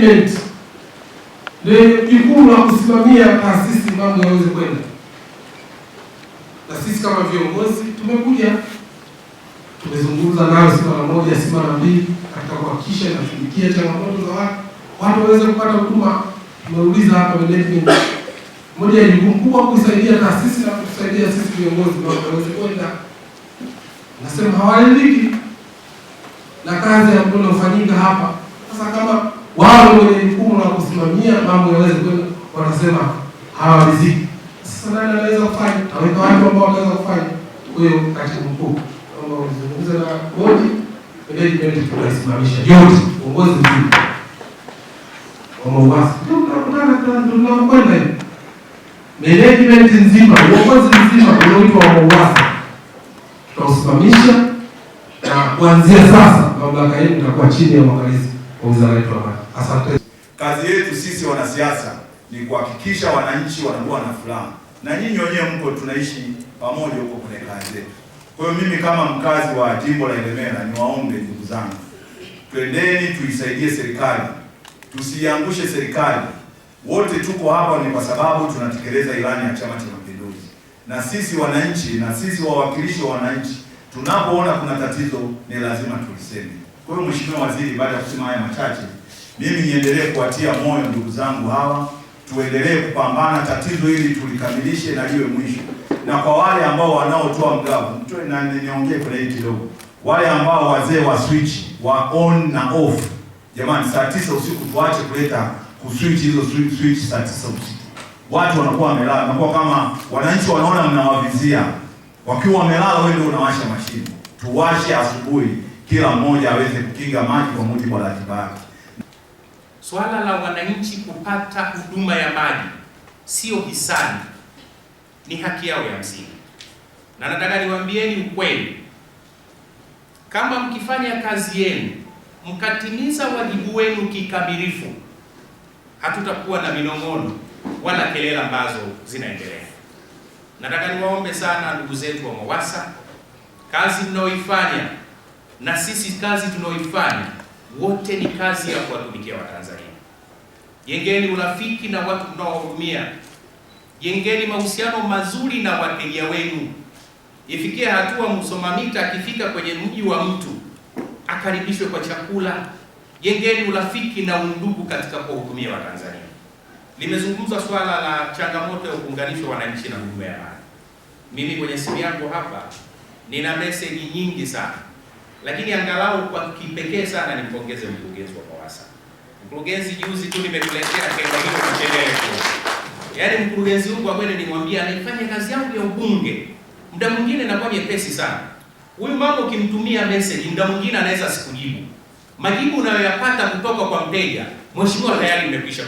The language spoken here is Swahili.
management ndio jukumu la kusimamia taasisi mambo yaweze kwenda, na sisi kama viongozi tumekuja tumezungumza nayo si mara moja si mara mbili katika kuhakikisha inashughulikia changamoto za watu waweze kupata huduma. Tumeuliza hapa management, moja ya jukumu kubwa kusaidia taasisi na kusaidia sisi viongozi mambo yaweze kwenda. Nasema hawaridhiki na kazi ambayo inafanyika hapa. Sasa kama wao wenye jukumu la kusimamia mambo yaweze kwenda, wanasema hawaridhiki. Sasa nani anaweza kufanya? Aweka watu ambao wanaweza kufanya. Huyo katibu mkuu kama uzungumze na bodi management, tunaisimamisha yote uongozi mzima wa MOUWASA. Tunakwenda management nzima, uongozi mzima unaoitwa MOUWASA tutausimamisha, na kuanzia sasa mamlaka yetu itakuwa chini ya uangalizi wa wizara yetu ya maji. Asante. Kazi yetu sisi wanasiasa ni kuhakikisha wananchi wanakuwa na furaha, na nyinyi wenyewe mko tunaishi pamoja huko kwenye kazi zetu. Kwa hiyo mimi kama mkazi wa jimbo la Ilemela niwaombe ndugu zangu, twendeni tuisaidie serikali, tusiangushe serikali. Wote tuko hapa ni kwa sababu tunatekeleza ilani ya Chama cha Mapinduzi, na sisi wananchi na sisi wawakilishi wa wananchi tunapoona kuna tatizo ni lazima tuliseme. Kwa hiyo Mheshimiwa Waziri, baada ya kusema haya machache, mimi niendelee kuwatia moyo ndugu zangu hawa, tuendelee kupambana tatizo hili tulikamilishe na liwe mwisho. Na kwa wale ambao wanaotoa mgao, mtoe na niongee kwa hii kidogo. Wale ambao wazee wa switch wa on na off, jamani, saa 9 usiku tuache kuleta kuswitch hizo switch saa 9 usiku. Watu wanakuwa wamelala, wanakuwa kama wananchi wanaona mnawavizia. Wakiwa wamelala wewe ndio unawasha mashine. Tuwashe asubuhi, kila mmoja aweze kukinga maji kwa mujibu wa ratiba yake. Swala la wananchi kupata huduma ya maji sio hisani, ni haki yao ya msingi. Na nataka niwaambieni ukweli, kama mkifanya kazi yenu mkatimiza wajibu wenu kikamilifu, hatutakuwa na minong'ono wala kelele ambazo zinaendelea. Nataka niwaombe sana ndugu zetu wa MOUWASA, kazi mnaoifanya na sisi kazi tunaoifanya wote ni kazi ya kuwatumikia Watanzania. Jengeni urafiki na watu mnaowahudumia. Jengeni mahusiano mazuri na wateja wenu. Ifikie hatua msomamita akifika kwenye mji wa mtu akaribishwe kwa chakula. Jengeni urafiki na undugu katika kuwahudumia Watanzania. Limezungumzwa swala la changamoto ya kuunganisha wananchi na huduma ya maji. Mimi kwenye simu yangu hapa nina message nyingi sana, lakini angalau kwa kipekee sana nimpongeze mkurugenzi wa MOUWASA. Mkurugenzi, juzi tu nimekuletea kero hilo kuchelea. Yaani mkurugenzi wangu kwa kweli nimwambia anifanye kazi yangu ya ubunge. Muda mwingine inakuwa nyepesi sana. Huyu mama ukimtumia message muda mwingine anaweza sikujibu. Majibu unayoyapata kutoka kwa mteja, mheshimiwa tayari imekwisha